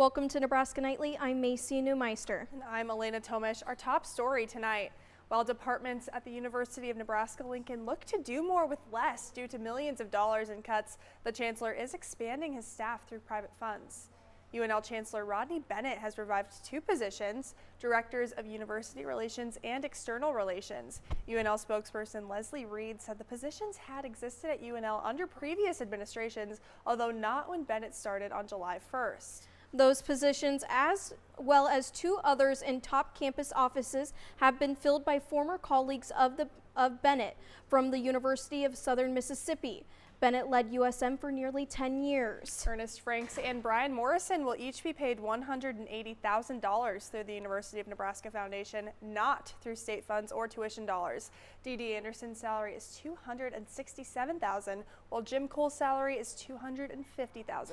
Welcome to Nebraska Nightly. I'm Macy Neumeister. And I'm Elena Tomish. Our top story tonight. While departments at the University of Nebraska-Lincoln look to do more with less due to millions of dollars in cuts, the chancellor is expanding his staff through private funds. UNL Chancellor Rodney Bennett has revived two positions, directors of university relations and external relations. UNL spokesperson Leslie Reed said the positions had existed at UNL under previous administrations, although not when Bennett started on July 1st. Those positions, as well as two others in top campus offices, have been filled by former colleagues of Bennett from the University of Southern Mississippi. Bennett led USM for nearly 10 years. Ernest Franks and Brian Morrison will each be paid $180,000 through the University of Nebraska Foundation, not through state funds or tuition dollars. D.D. Anderson's salary is $267,000, while Jim Cole's salary is $250,000.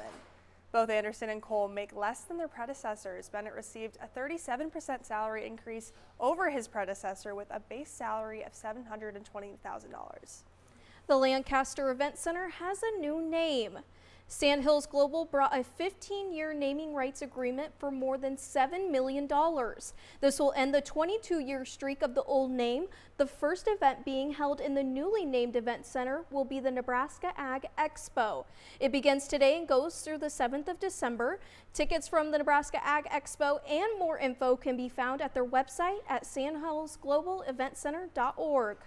Both Anderson and Cole make less than their predecessors. Bennett received a 37% salary increase over his predecessor with a base salary of $720,000. The Lancaster Event Center has a new name. Sandhills Global brought a 15-year naming rights agreement for more than $7 million. This will end the 22-year streak of the old name. The first event being held in the newly named event center will be the Nebraska Ag Expo. It begins today and goes through the 7th of December. Tickets from the Nebraska Ag Expo and more info can be found at their website at sandhillsglobaleventcenter.org.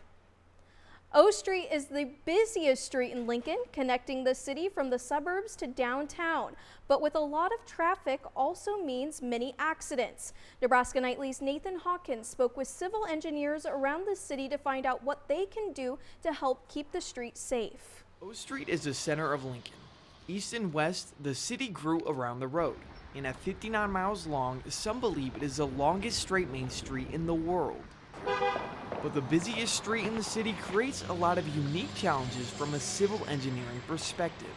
O Street is the busiest street in Lincoln, connecting the city from the suburbs to downtown. But with a lot of traffic also means many accidents. Nebraska Nightly's Nathan Hawkins spoke with civil engineers around the city to find out what they can do to help keep the street safe. O Street is the center of Lincoln. East and west, the city grew around the road. And at 59 miles long, some believe it is the longest straight main street in the world. But the busiest street in the city creates a lot of unique challenges from a civil engineering perspective.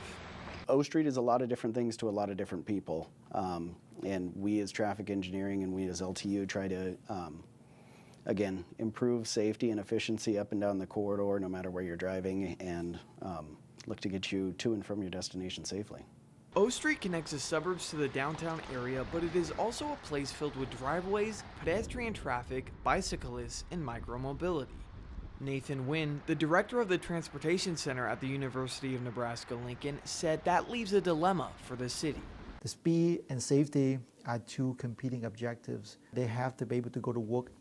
O Street is a lot of different things to a lot of different people. And we as traffic engineering and we as LTU try to, again, improve safety and efficiency up and down the corridor no matter where you're driving and look to get you to and from your destination safely. O Street connects the suburbs to the downtown area, but it is also a place filled with driveways, pedestrian traffic, bicyclists, and micromobility. Nathan Wynn, the director of the Transportation Center at the University of Nebraska-Lincoln, said that leaves a dilemma for the city. The speed and safety are two competing objectives. They have to be able to go to work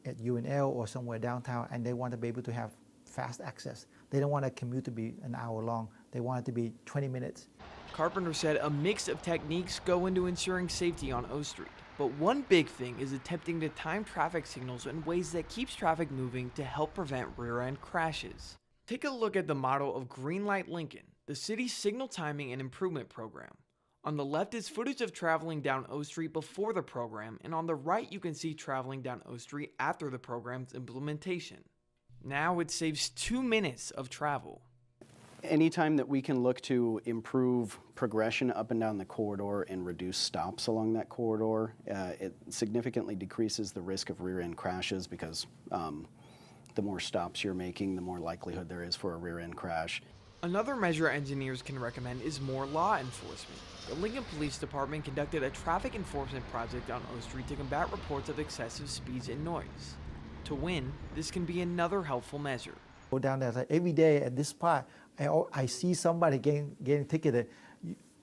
at UNL or somewhere downtown, and they want to be able to have fast access. They don't want a commute to be an hour long. They want it to be 20 minutes. Carpenter said a mix of techniques go into ensuring safety on O Street, but one big thing is attempting to time traffic signals in ways that keeps traffic moving to help prevent rear-end crashes. Take a look at the model of Greenlight Lincoln, the city's signal timing and improvement program. On the left is footage of traveling down O Street before the program, and on the right you can see traveling down O Street after the program's implementation. Now it saves 2 minutes of travel. Anytime that we can look to improve progression up and down the corridor and reduce stops along that corridor, it significantly decreases the risk of rear-end crashes because the more stops you're making, the more likelihood there is for a rear-end crash. Another measure engineers can recommend is more law enforcement. The Lincoln Police Department conducted a traffic enforcement project on O Street to combat reports of excessive speeds and noise. To Win, this can be another helpful measure. Go down there, like every day at this part, I see somebody getting ticketed.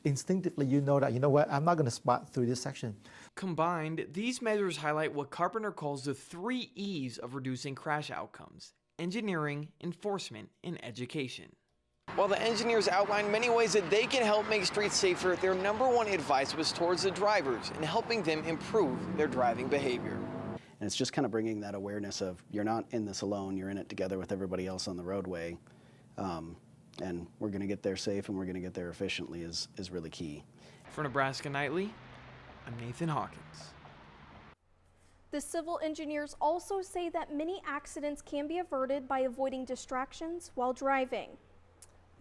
Instinctively, you know that, you know what, I'm not going to spot through this section. Combined, these measures highlight what Carpenter calls the 3 E's of reducing crash outcomes: engineering, enforcement, and education. While the engineers outlined many ways that they can help make streets safer, their number one advice was towards the drivers and helping them improve their driving behavior. And it's just kind of bringing that awareness of you're not in this alone, you're in it together with everybody else on the roadway. And we're going to get there safe and we're going to get there efficiently is really key. For Nebraska Nightly, I'm Nathan Hawkins. The civil engineers also say that many accidents can be averted by avoiding distractions while driving.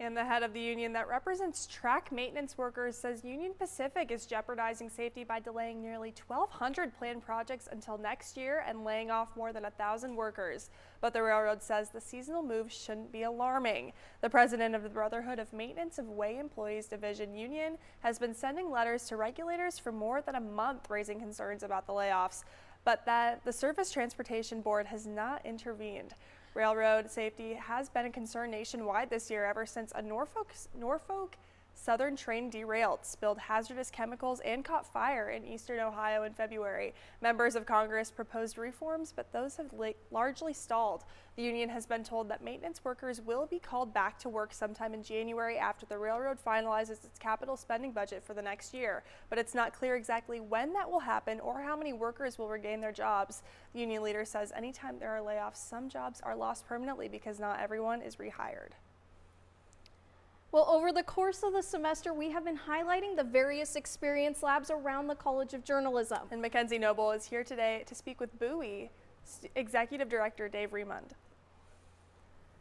And the head of the union that represents track maintenance workers says Union Pacific is jeopardizing safety by delaying nearly 1,200 planned projects until next year and laying off more than 1,000 workers. But the railroad says the seasonal move shouldn't be alarming. The president of the Brotherhood of Maintenance of Way Employees Division Union has been sending letters to regulators for more than a month raising concerns about the layoffs, but that the Surface Transportation Board has not intervened. Railroad safety has been a concern nationwide this year ever since a Norfolk Southern train derailed, spilled hazardous chemicals, and caught fire in eastern Ohio in February. Members of Congress proposed reforms, but those have largely stalled. The union has been told that maintenance workers will be called back to work sometime in January after the railroad finalizes its capital spending budget for the next year, but it's not clear exactly when that will happen or how many workers will regain their jobs. The union leader says anytime there are layoffs, some jobs are lost permanently because not everyone is rehired. Well, over the course of the semester, we have been highlighting the various experience labs around the College of Journalism. And Mackenzie Noble is here today to speak with Buie Executive Director Dave Raymond.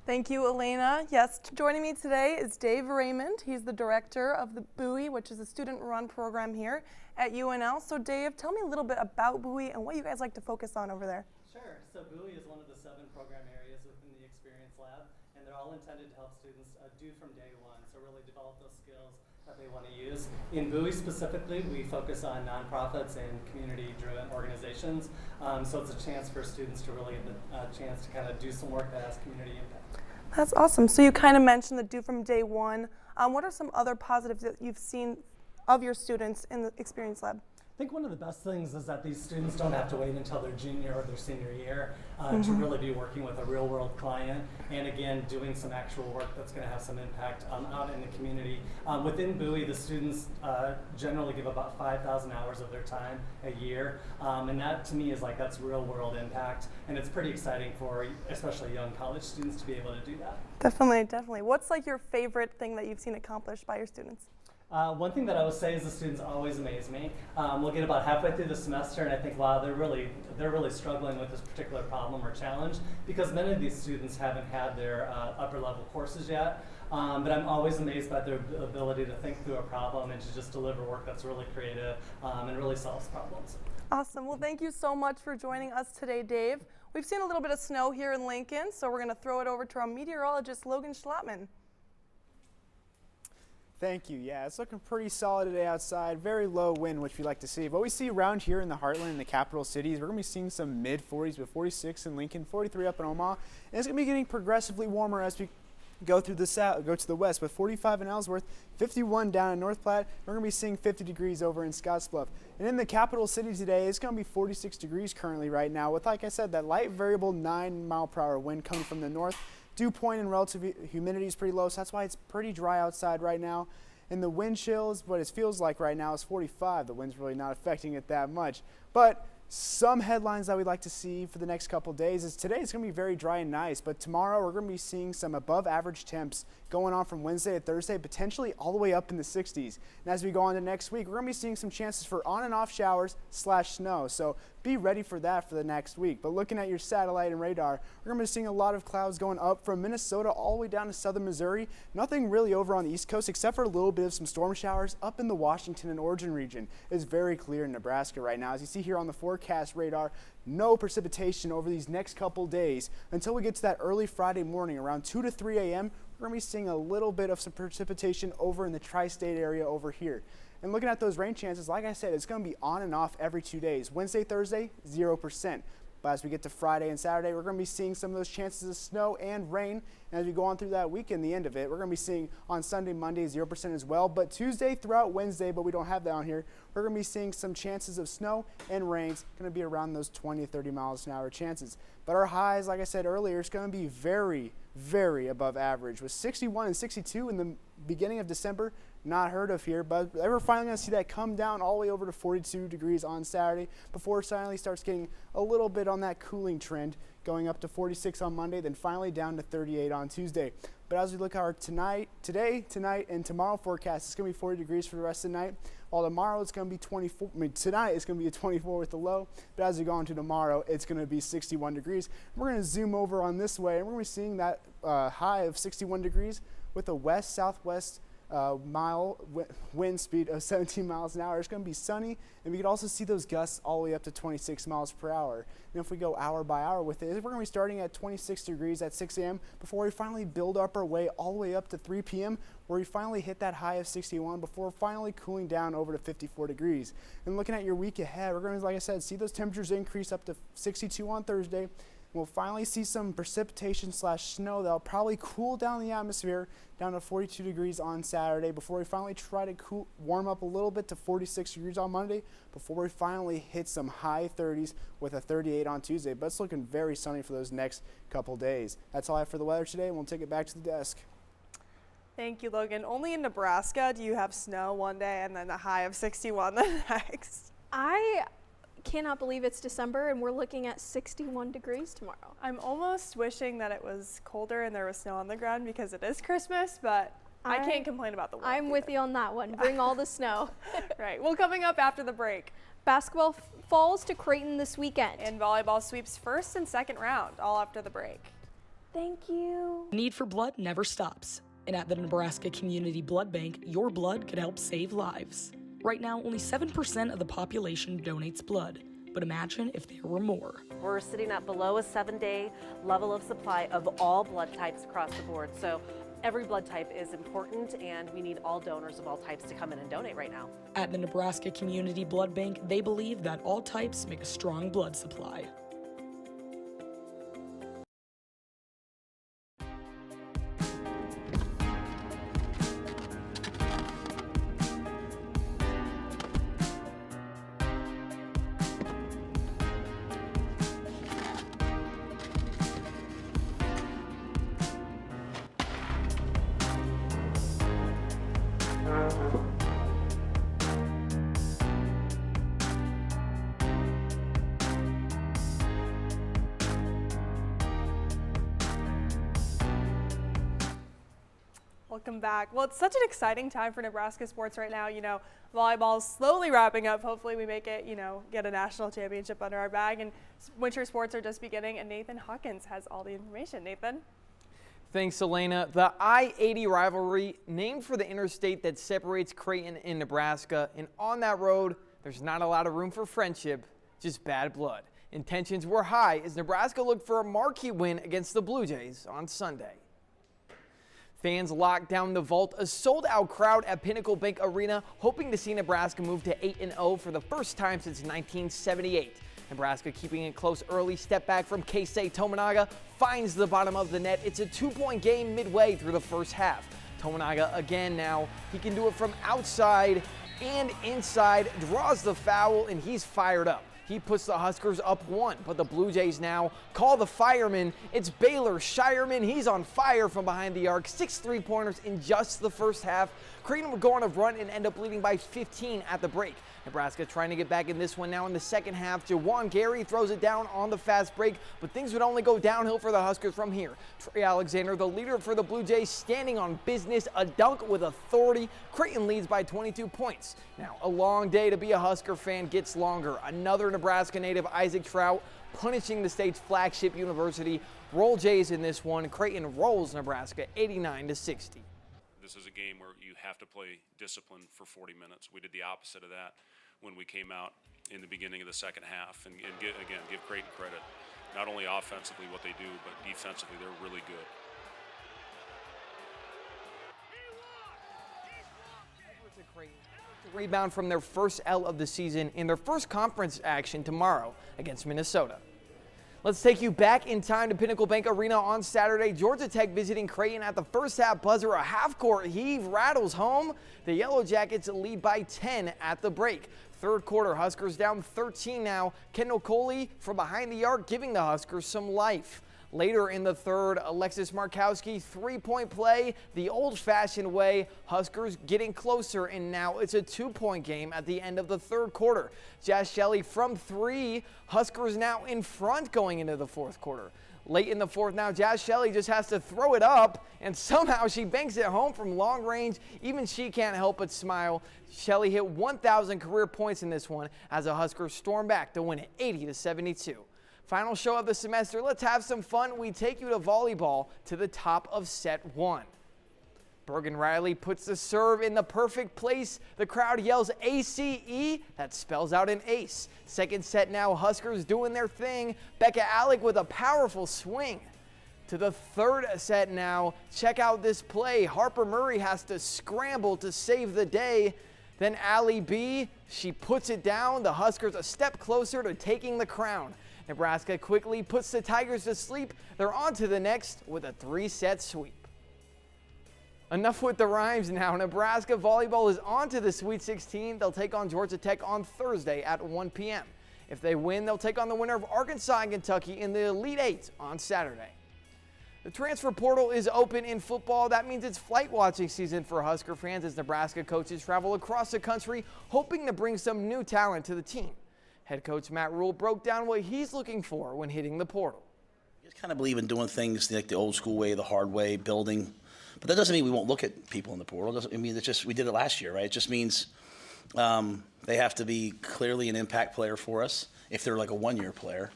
Thank you, Elena. Yes, joining me today is Dave Raymond. He's the director of the Buie, which is a student-run program here at UNL. So Dave, tell me a little bit about Buie and what you guys like to focus on over there. Sure. So Buie is one of the 7 program areas within the Experience Lab, and they're all intended to help students do from day one. So really develop those skills that they want to use. In Buie specifically, we focus on nonprofits and community-driven organizations. So it's a chance for students to really get the chance to kind of do some work that has community impact. That's awesome. So you kind of mentioned the do from day one. What are some other positives that you've seen of your students in the Experience Lab? I think one of the best things is that these students don't have to wait until their junior or their senior year to really be working with a real world client and again doing some actual work that's going to have some impact out in the community. Within Buie, the students generally give about 5,000 hours of their time a year, and that to me is like that's real world impact, and it's pretty exciting for especially young college students to be able to do that. Definitely, definitely. What's like your favorite thing that you've seen accomplished by your students? One thing that I would say is the students always amaze me. We'll get about halfway through the semester and I think, wow, they're really struggling with this particular problem or challenge because many of these students haven't had their upper level courses yet. But I'm always amazed by their ability to think through a problem and to just deliver work that's really creative and really solves problems. Awesome. Well, thank you so much for joining us today, Dave. We've seen a little bit of snow here in Lincoln, so we're going to throw it over to our meteorologist, Logan Schlattman. Thank you. Yeah, it's looking pretty solid today outside. Very low wind, which we like to see. What we see around here in the heartland, in the capital cities, we're going to be seeing some mid-40s with 46 in Lincoln, 43 up in Omaha. And it's going to be getting progressively warmer as we go through the south, go to the west with 45 in Ellsworth, 51 down in North Platte. We're going to be seeing 50 degrees over in Scottsbluff. And in the capital city today, it's going to be 46 degrees currently right now with, like I said, that light variable 9-mile-per-hour wind coming from the north. Dew point and relative humidity is pretty low, so that's why it's pretty dry outside right now. And the wind chills, what it feels like right now is 45. The wind's really not affecting it that much. But some headlines that we'd like to see for the next couple days is today it's going to be very dry and nice, but tomorrow we're going to be seeing some above average temps going on from Wednesday to Thursday, potentially all the way up in the 60s. And as we go on to next week, we're going to be seeing some chances for on and off showers / snow. So be ready for that for the next week. But looking at your satellite and radar, we're going to be seeing a lot of clouds going up from Minnesota all the way down to southern Missouri. Nothing really over on the East Coast except for a little bit of some storm showers up in the Washington and Oregon region. It's very clear in Nebraska right now. As you see here on the forecast radar, no precipitation over these next couple days until we get to that early Friday morning around 2 to 3 a.m. We're going to be seeing a little bit of some precipitation over in the tri-state area over here. And looking at those rain chances, like I said, it's going to be on and off every 2 days. Wednesday, Thursday, 0%. But as we get to Friday and Saturday, we're going to be seeing some of those chances of snow and rain. And as we go on through that weekend, the end of it, we're going to be seeing on Sunday, Monday, 0% as well. But Tuesday throughout Wednesday, but we don't have that on here, we're going to be seeing some chances of snow and rains, going to be around those 20 to 30 miles an hour chances. But our highs, like I said earlier, it's going to be very, very above average with 61 and 62 in the beginning of December. Not heard of here, but we're finally going to see that come down all the way over to 42 degrees on Saturday before it finally starts getting a little bit on that cooling trend, going up to 46 on Monday, then finally down to 38 on Tuesday. But as we look at our today, tonight, and tomorrow forecast, it's going to be 40 degrees for the rest of the night. While tomorrow it's going to be 24. Tonight it's going to be a 24 with the low. But as we go into tomorrow, it's going to be 61 degrees. We're going to zoom over on this way, and we're going to be seeing that high of 61 degrees with a west-southwest mile wind speed of 17 miles an hour. It's going to be sunny, and we can also see those gusts all the way up to 26 miles per hour. And if we go hour by hour with it, we're going to be starting at 26 degrees at 6 a.m. before we finally build up our way all the way up to 3 p.m. where we finally hit that high of 61 before finally cooling down over to 54 degrees. And looking at your week ahead, we're going to, like I said, see those temperatures increase up to 62 on Thursday. We'll finally see some precipitation / snow that'll probably cool down the atmosphere down to 42 degrees on Saturday before we finally try to warm up a little bit to 46 degrees on Monday before we finally hit some high 30s with a 38 on Tuesday. But it's looking very sunny for those next couple days. That's all I have for the weather today, and we'll take it back to the desk. Thank you, Logan. Only in Nebraska do you have snow one day and then a high of 61 the next. I cannot believe it's December and we're looking at 61 degrees tomorrow. I'm almost wishing that it was colder and there was snow on the ground because it is Christmas, but I can't complain about the weather. I'm with you on that one. Bring all the snow. Right. Well, coming up after the break. Basketball falls to Creighton this weekend. And volleyball sweeps first and second round, all after the break. Thank you. Need for blood never stops. And at the Nebraska Community Blood Bank, your blood could help save lives. Right now, only 7% of the population donates blood. But imagine if there were more. We're sitting at below a 7-day level of supply of all blood types across the board. So every blood type is important, and we need all donors of all types to come in and donate right now. At the Nebraska Community Blood Bank, they believe that all types make a strong blood supply. Welcome back. Well, it's such an exciting time for Nebraska sports right now. You know, volleyball's slowly wrapping up. Hopefully we make it, get a national championship under our bag, and winter sports are just beginning, and Nathan Hawkins has all the information. Nathan? Thanks, Elena. The I-80 rivalry, named for the interstate that separates Creighton and Nebraska, and on that road, there's not a lot of room for friendship, just bad blood. And tensions were high as Nebraska looked for a marquee win against the Blue Jays on Sunday. Fans locked down the vault, a sold-out crowd at Pinnacle Bank Arena, hoping to see Nebraska move to 8-0 for the first time since 1978. Nebraska keeping it close early, step back from Keisei Tominaga, finds the bottom of the net. It's a 2-point game midway through the first half. Tominaga again now, he can do it from outside and inside, draws the foul, and he's fired up. He puts the Huskers up 1, but the Blue Jays now call the fireman. It's Baylor Shireman. He's on fire from behind the arc. 6 3-pointers in just the first half. Creighton would go on a run and end up leading by 15 at the break. Nebraska trying to get back in this one now in the second half. Jawan Gary throws it down on the fast break, but things would only go downhill for the Huskers from here. Trey Alexander, the leader for the Blue Jays, standing on business, a dunk with authority. Creighton leads by 22 points. Now, a long day to be a Husker fan gets longer. Another Nebraska native, Isaac Trout, punishing the state's flagship university. Roll Jays in this one. Creighton rolls Nebraska 89-60. This is a game where you have to play discipline for 40 minutes. We did the opposite of that when we came out in the beginning of the second half. And give Creighton credit. Not only offensively what they do, but defensively they're really good. Rebound from their first L of the season in their first conference action tomorrow against Minnesota. Let's take you back in time to Pinnacle Bank Arena on Saturday. Georgia Tech visiting Creighton at the first half buzzer. A half-court heave rattles home. The Yellow Jackets lead by 10 at the break. Third quarter, Huskers down 13 now. Kendall Coley from behind the arc giving the Huskers some life. Later in the third, Alexis Markowski, 3-point play, the old-fashioned way. Huskers getting closer, and now it's a 2-point game at the end of the third quarter. Jazz Shelley from 3. Huskers now in front going into the fourth quarter. Late in the fourth now, Jazz Shelley just has to throw it up, and somehow she banks it home from long range. Even she can't help but smile. Shelley hit 1,000 career points in this one as the Huskers storm back to win it 80-72. Final show of the semester, let's have some fun. We take you to volleyball to the top of set 1. Bergen Riley puts the serve in the perfect place. The crowd yells ACE. That spells out an ace. Second set now, Huskers doing their thing. Becca Alec with a powerful swing. To the third set now. Check out this play. Harper Murray has to scramble to save the day. Then Allie B, she puts it down. The Huskers a step closer to taking the crown. Nebraska quickly puts the Tigers to sleep. They're on to the next with a 3-set sweep. Enough with the rhymes now. Nebraska volleyball is on to the Sweet 16. They'll take on Georgia Tech on Thursday at 1 p.m. If they win, they'll take on the winner of Arkansas and Kentucky in the Elite Eight on Saturday. The transfer portal is open in football. That means it's flight watching season for Husker fans as Nebraska coaches travel across the country hoping to bring some new talent to the team. Head coach Matt Rule broke down what he's looking for when hitting the portal. I just kind of believe in doing things like the old school way, the hard way, building. But that doesn't mean we won't look at people in the portal. I mean, it's just we did it last year, right? It just means they have to be clearly an impact player for us if they're like a one-year player,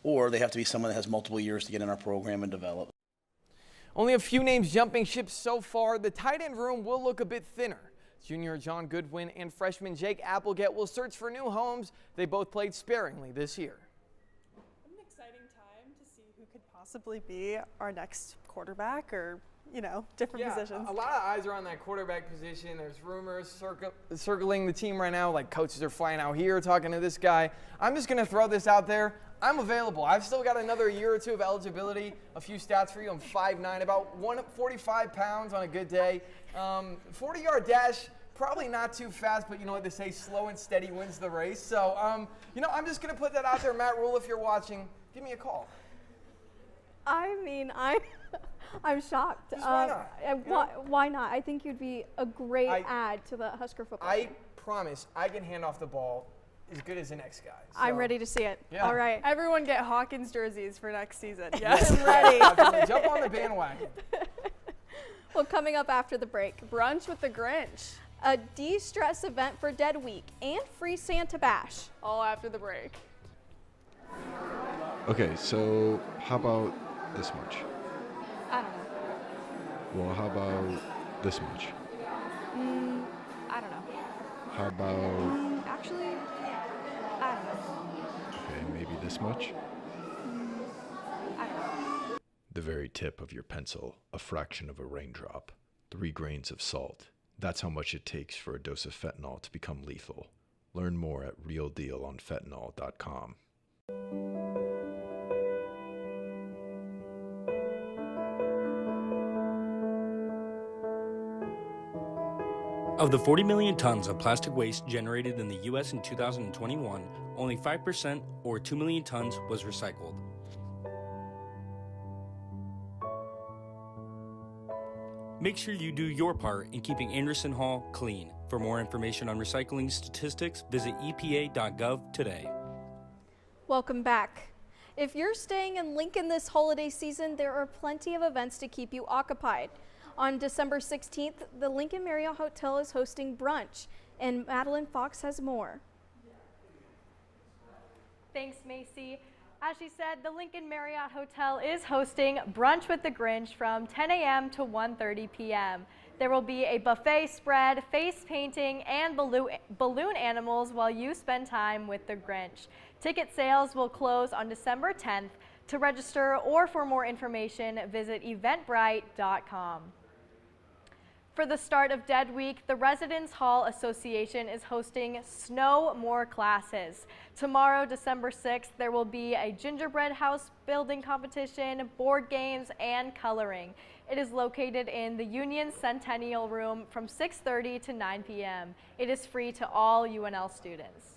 or they have to be someone that has multiple years to get in our program and develop. Only a few names jumping ship so far. The tight end room will look a bit thinner. Junior John Goodwin and freshman Jake Applegate will search for new homes. They both played sparingly this year. What an exciting time to see who could possibly be our next quarterback or, you know, different positions. A lot of eyes are on that quarterback position. There's rumors circling the team right now, like coaches are flying out here talking to this guy. I'm just going to throw this out there. I'm available. I've still got another year or two of eligibility. A few stats for you. I'm 5'9", about 145 pounds on a good day. 40-yard dash, probably not too fast, but you know what they say, slow and steady wins the race. So, you know, I'm just going to put that out there. Matt Rule, if you're watching, give me a call. I mean, I'm shocked. Why not? I think you'd be a great add to the Husker football team. I promise I can hand off the ball as good as the next guy. So. I'm ready to see it. Yeah. All right. Everyone get Hawkins jerseys for next season. Yes, I'm ready. Jump on the bandwagon. Well, coming up after the break, Brunch with the Grinch. A de-stress event for Dead Week and free Santa Bash. All after the break. Okay, so how about this much? I don't know. Well, how about this much? I don't know. How about... Actually, I don't know. Okay, maybe this much? I don't know. The very tip of your pencil, a fraction of a raindrop, 3 grains of salt. That's how much it takes for a dose of fentanyl to become lethal. Learn more at realdealonfentanyl.com. Of the 40 million tons of plastic waste generated in the U.S. in 2021, only 5% or 2 million tons was recycled. Make sure you do your part in keeping Anderson Hall clean. For more information on recycling statistics, visit epa.gov today. Welcome back. If you're staying in Lincoln this holiday season, there are plenty of events to keep you occupied. On December 16th, the Lincoln Marriott Hotel is hosting brunch, and Madeline Fox has more. Thanks, Macy. As she said, the Lincoln Marriott Hotel is hosting Brunch with the Grinch from 10 a.m. to 1:30 p.m. There will be a buffet spread, face painting, and balloon animals while you spend time with the Grinch. Ticket sales will close on December 10th. To register or for more information, visit eventbrite.com. For the start of Dead Week, the Residence Hall Association is hosting Snow More classes. Tomorrow, December 6th, there will be a gingerbread house building competition, board games, and coloring. It is located in the Union Centennial Room from 6:30 to 9 p.m. It is free to all UNL students.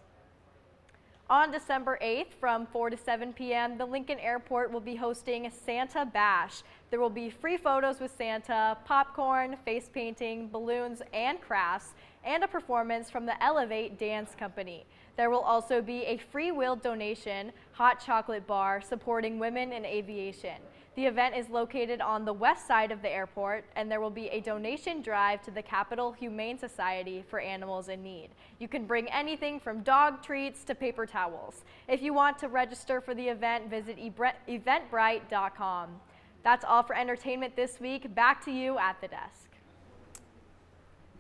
On December 8th, from 4 to 7 p.m., the Lincoln Airport will be hosting Santa Bash. There will be free photos with Santa, popcorn, face painting, balloons, and crafts, and a performance from the Elevate Dance Company. There will also be a free will donation hot chocolate bar supporting women in aviation. The event is located on the west side of the airport, and there will be a donation drive to the Capitol Humane Society for animals in need. You can bring anything from dog treats to paper towels. If you want to register for the event, visit eventbrite.com. That's all for entertainment this week. Back to you at the desk.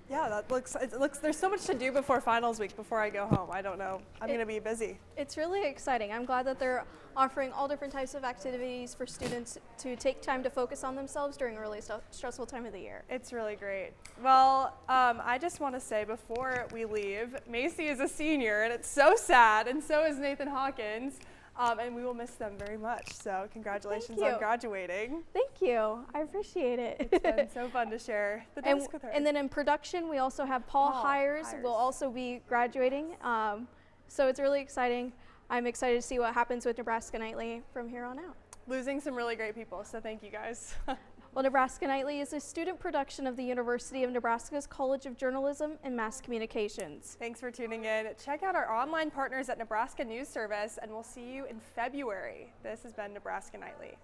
Yeah, it looks, there's so much to do before finals week before I go home. I don't know. I'm going to be busy. It's really exciting. I'm glad that they're offering all different types of activities for students to take time to focus on themselves during a really stressful time of the year. It's really great. Well, I just want to say before we leave, Macy is a senior, and it's so sad, and so is Nathan Hawkins. And we will miss them very much. So congratulations on graduating. Thank you. I appreciate it. It's been so fun to share the desk with her. And then in production, we also have Paul Hires will also be graduating. So it's really exciting. I'm excited to see what happens with Nebraska Nightly from here on out. Losing some really great people, so thank you guys. Well, Nebraska Nightly is a student production of the University of Nebraska's College of Journalism and Mass Communications. Thanks for tuning in. Check out our online partners at Nebraska News Service, and we'll see you in February. This has been Nebraska Nightly.